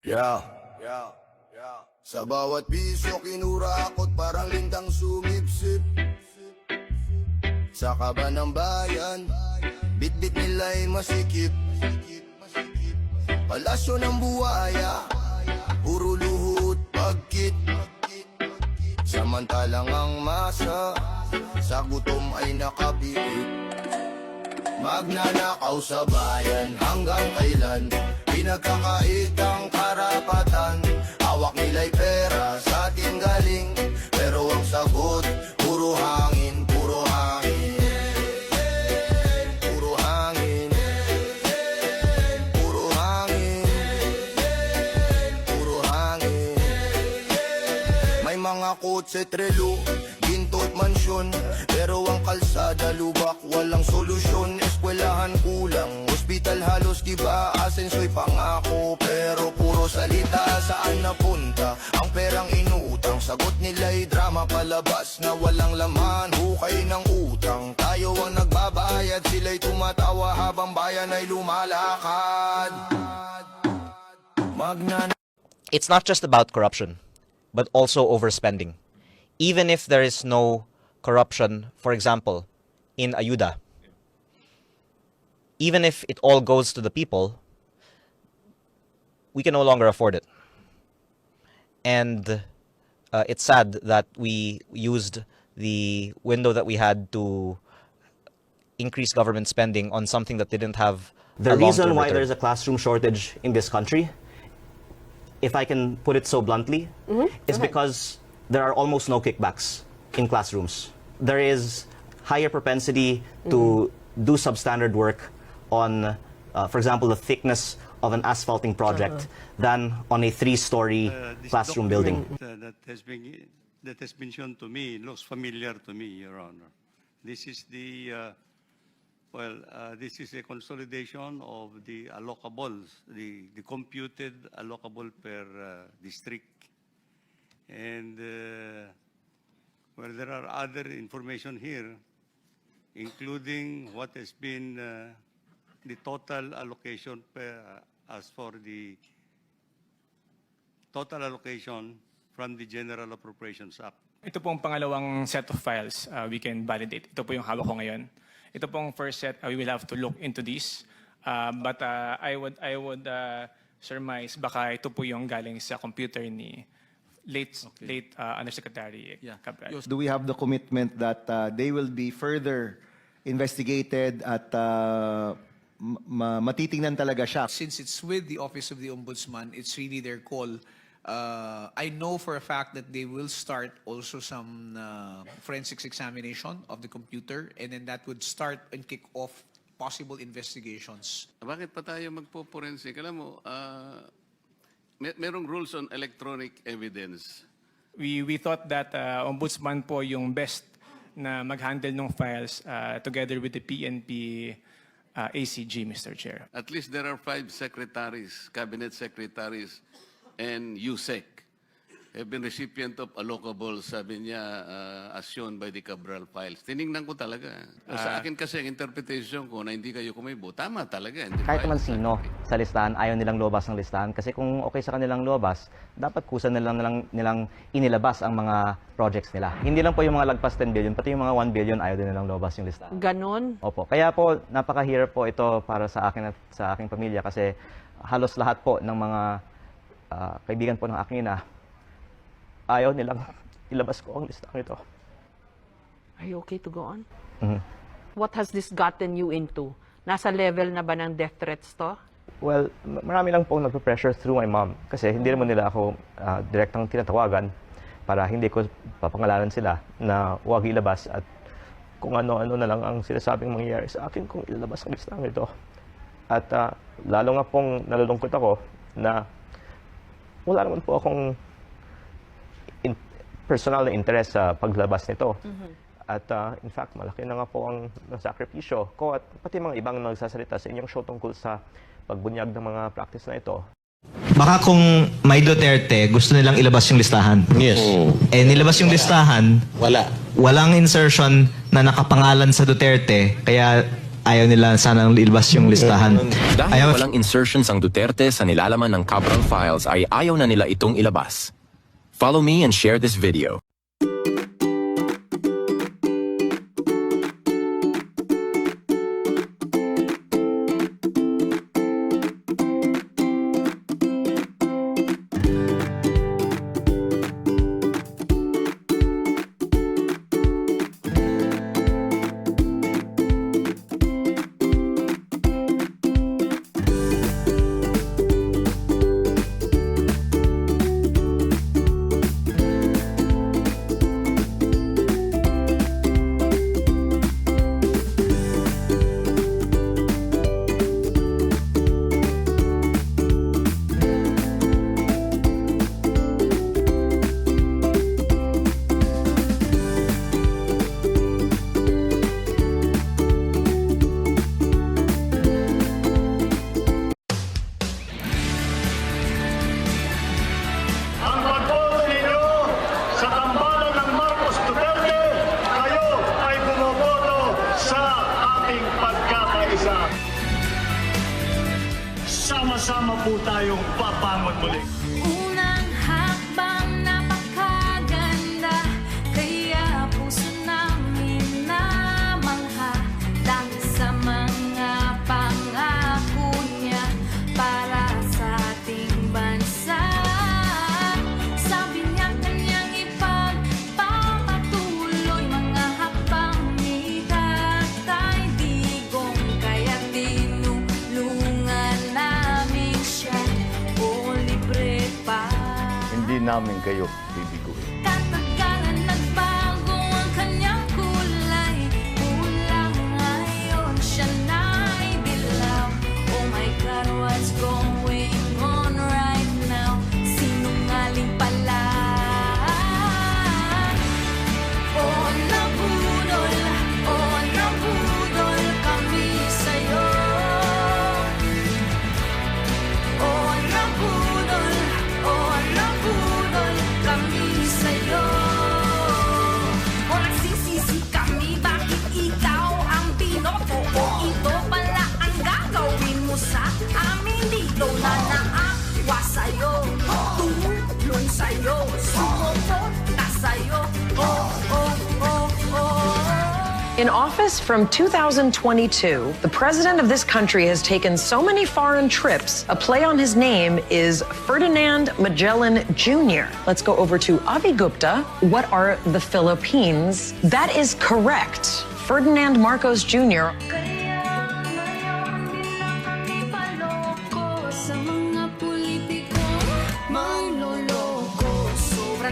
Yeah. Sa bawat piso kinurakot parang lindang sumipsip. Sa kaba ng bayan, bit-bit nila'y masikip. Palasyo ng buhaya, puro luhut pagkit. Samantalang ang masa, sa gutom ay nakabiit. Magnanakaw sa bayan, hanggang kailan pinagkakait ang karapatan. Hawak nila'y pera, sa atin galing, pero ang sagot, puro hangin, puro hangin. Puro hangin, puro hangin, puro hangin. May mga kotse, trelo, ginto't mansyon, pero ang kalsada lubak, walang solusyon. Eskwelahan kulang, ospital halos di ba, asenso'y pangako, pero puro salita. Saan napunta ang perang inuutang? Sagot nila'y drama palabas na walang laman, hukay ng utang. Tayo ang nagbabayad, sila'y tumatawa habang bayan ay lumalakad. It's not just about corruption, but also overspending. Even if there is no corruption, for example, in Ayuda, even if it all goes to the people, we can no longer afford it. And it's sad that we used the window that we had to increase government spending on something that didn't have The a reason long-term why return. there's a classroom shortage in this country, if I can put it so bluntly, is because there are almost no kickbacks in classrooms. There is higher propensity to do substandard work on, for example, the thickness of an asphalting project than on a 3-story This classroom building. document, that has been shown to me looks familiar to me, Your Honor. This is the this is a consolidation of the allocables, the computed allocable per district, and there are other information here, including what has been the total allocation as for the total allocation from the General Appropriations Act. Ito pong pangalawang set of files we can validate. Ito po yung hawak ko ngayon. Ito pong first set, we will have to look into this. But I would surmise baka ito po yung galing sa computer ni late Undersecretary Cabral. Do we have the commitment that they will be further investigated at matitingnan talaga siya? Since it's with the Office of the Ombudsman, it's really their call. I know for a fact that they will start also some forensics examination of the computer, and then that would start and kick off possible investigations. Bakit pa tayo magpo-forensic? Alam mo, merong rules on electronic evidence. We thought that Ombudsman po yung best na mag-handle ng files together with the PNP ACG, Mr. Chair. At least there are 5 secretaries, cabinet secretaries, and USEC have been recipient of allocables, sabi niya, as shown by the Cabral files. Tiningnan ko talaga. Sa akin kasi ang interpretation ko na hindi kayo kumibo, tama talaga. Kahit naman sino sa listahan, ayaw nilang lobas ng listahan. Kasi kung okay sa kanilang lobas, dapat kusa nilang inilabas ang mga projects nila. Hindi lang po yung mga lagpas 10 billion, pati yung mga 1 billion ayaw din nilang lobas yung listahan. Ganon? Opo. Kaya po, napakahirap po ito para sa akin at sa aking pamilya kasi halos lahat po ng mga kaibigan po ng aking ina, ayaw nilang ilabas ko ang listahan ito. Are you okay to go on? Mhm. What has this gotten you into? Nasa level na ba ng death threats to? Well, marami lang pong nagpa-pressure through my mom. Kasi hindi naman nila ako direktang tinatawagan para hindi ko papangalanan sila na huwag ilabas at kung ano-ano na lang ang sinasabing mangyayari sa akin kung ilalabas ang listahan ito. At lalo nga pong nalulungkot ako na wala naman po akong personal na interest sa paglabas nito. At in fact, malaki na nga po ang sakripisyo ko at pati mga ibang nagsasalita sa inyong show tungkol sa pagbunyag ng mga practice na ito. Baka kung may Duterte, gusto nilang ilabas yung listahan. Yes. Eh, nilabas yung listahan, Wala. walang insertion na nakapangalan sa Duterte, kaya ayaw nila sanang ilabas yung listahan. Dahil Ayaw, walang insertions ang Duterte sa nilalaman ng Cabral Files ay ayaw na nila itong ilabas. Follow me and share this video. Ang pagboto ninyo sa tambalan ng Marcos Duterte, kayo ay bumoboto sa ating pagkakaisa. Sama-sama po tayong pabangon muli. Unang hakbang napakaganda, kaya puso namin namangha dahil sa mga pangako niya para sa ating bansa. Sabi niya kanyang ipagpapatuloy mga hakbang ni Tatay Digong, kaya tinulungan namin siya o libre pa. Hindi namin kayo bibiguin. Katagalan nagbago ang kanyang kulay, kulang ngayon siya na'y dilaw. Oh my God, what's going on right now? Sinungaling pala. Oh, nabudol kami sa'yo. Oh, nabudol kami sa'yo. O nagsisisi kami, bakit ikaw ang binoto? O ito pala ang gagawin mo sa amin? Dito na naawa sa'yo, tumulong sa'yo, sumuporta sa'yo. Oh, oh, oh, oh. In office from 2022, the president of this country has taken so many foreign trips, a play on his name is Ferdinand Magellan Jr. Let's go over to Avi Gupta. What are the Philippines? That is correct. Ferdinand Marcos Jr. Kaya ngayon di na kami paloko sa mga politiko mangloloko. Sobra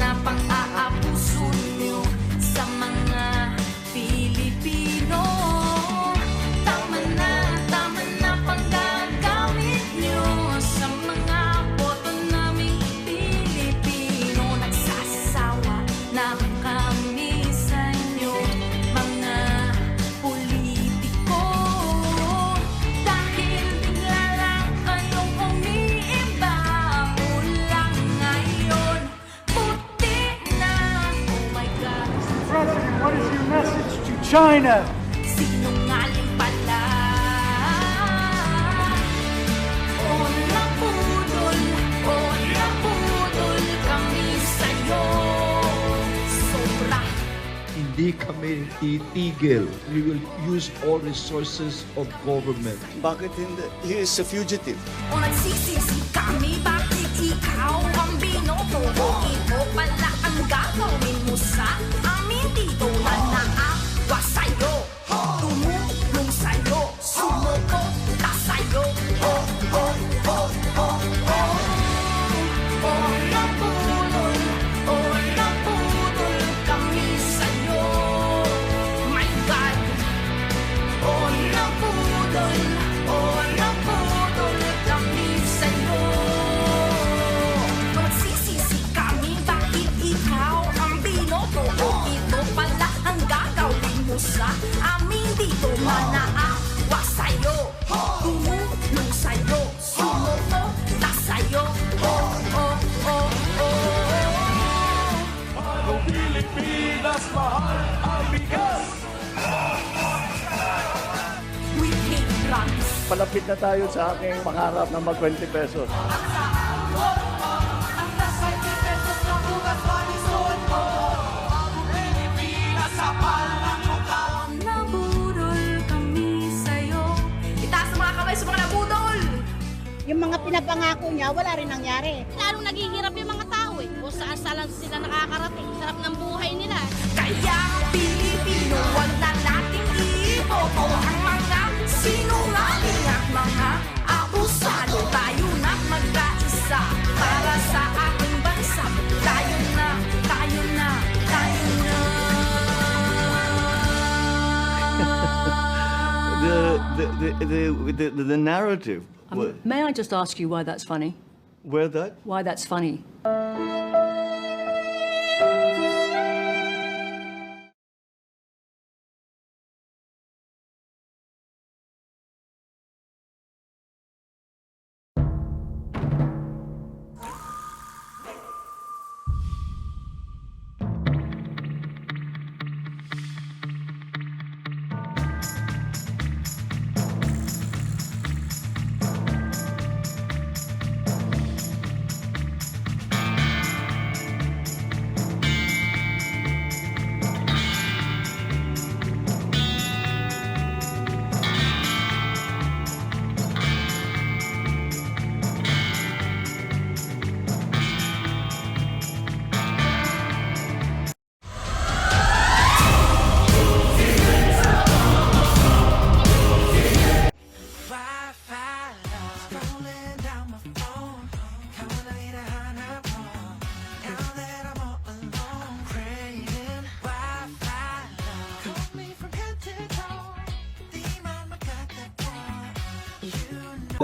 na pang-aabuso nyo sa mga Pilipino. Tama na pang-gagamit nyo sa mga boto naming Pilipino. Nagsasawa na kami sa inyo, mga politiko. Dahil bigla lang kayong umiiba, kulang ngayon puti na. Oh my God, President, what is your message to China? sinungaling pala. Oh, nabudol kami sa'yo. Sobra. Hindi kami titigil. We will use all resources of government. Bakit hindi? He is a fugitive. O nagsisisi kami, bakit ikaw ang binoto? O ito pala ang gagawin mo sa amin? Dito na naawa sa'yo, tumulong sa'yo, sumuporta sa'yo. Oh, oh, oh, oh, oh. Oh, nabudol kami sa'yo. My God. Oh, nabudol kami sa'yo. palapit na tayo sa aking pangarap na mag 20 pesos. Nabudol kami sa'yo. Itaas ang mga kamay sa mga nabudol. Yung mga pinapangako niya, wala rin nangyari. Lalong naghihirap yung mga tao eh. Kung saan saan sila nakakarating. Sarap ng buhay nila. Kaya Pilipino, wag na nating iboto ang mga sinungaling at mga abusado. Tayo na mag-aisa para sa ating bansa. Tayo na, tayo na, tayo na. The narrative. May I just ask you why that's funny? Where that? Why that's funny?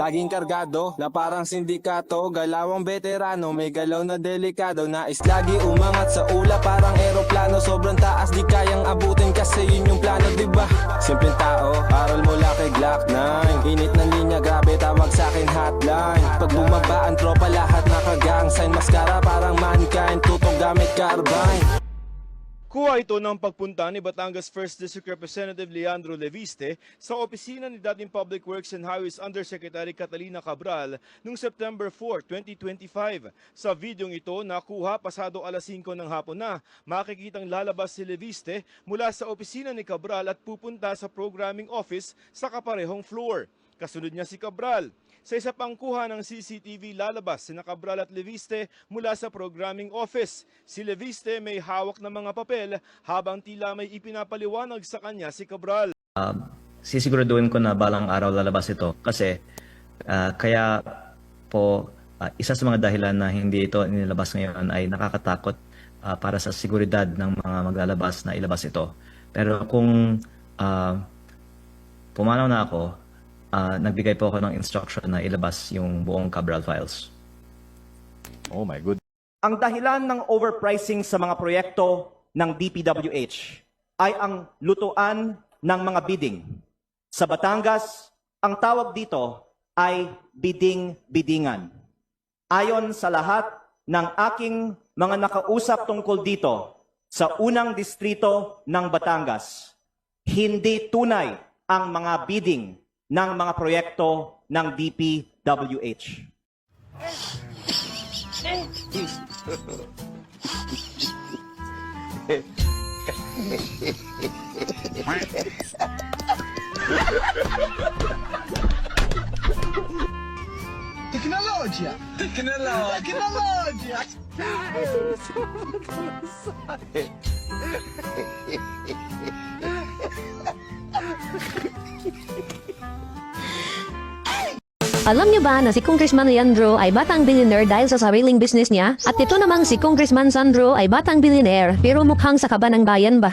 Laging kargado na parang sindikato, galawang veterano, may galaw na delikado. Nais lagi umangat sa ula parang eroplano, sobrang taas di kayang abutin kasi yun yung plano, diba? Simpleng tao, aral mula kay Glock 9. Init ng linya, grabe tawag sa akin hotline. Pag bumaba ang tropa lahat nakagang sign, maskara parang mankind, tutong gamit carbine. Kuha ito ng pagpunta ni Batangas 1st District Representative Leandro Leviste sa opisina ni dating Public Works and Highways Undersecretary Catalina Cabral noong September 4, 2025. Sa videong ito, nakuha pasado alas 5 ng hapon na, makikitang lalabas si Leviste mula sa opisina ni Cabral at pupunta sa programming office sa kaparehong floor. Kasunod niya si Cabral. Sa isa pang kuha ng CCTV, lalabas sina Cabral at Leviste mula sa programming office. Si Leviste may hawak na mga papel habang tila may ipinapaliwanag sa kanya si Cabral. Sisiguraduhin ko na balang araw lalabas ito kasi kaya po isa sa mga dahilan na hindi ito inilabas ngayon ay nakakatakot para sa seguridad ng mga maglalabas na ilabas ito. Pero kung pumanaw na ako, nagbigay po ako ng instruction na ilabas yung buong Cabral files. Oh my God. Ang dahilan ng overpricing sa mga proyekto ng DPWH ay ang lutuan ng mga bidding. Sa Batangas, ang tawag dito ay bidding-biddingan. Ayon sa lahat ng aking mga nakausap tungkol dito sa unang distrito ng Batangas, hindi tunay ang mga bidding ng mga proyekto ng DPWH. Teknologia! Teknologia! Alam niyo ba na si Congressman Leandro ay batang billionaire dahil sa sariling business niya? At ito namang si Congressman Sandro ay batang billionaire pero mukhang sa kaba ng bayan ba?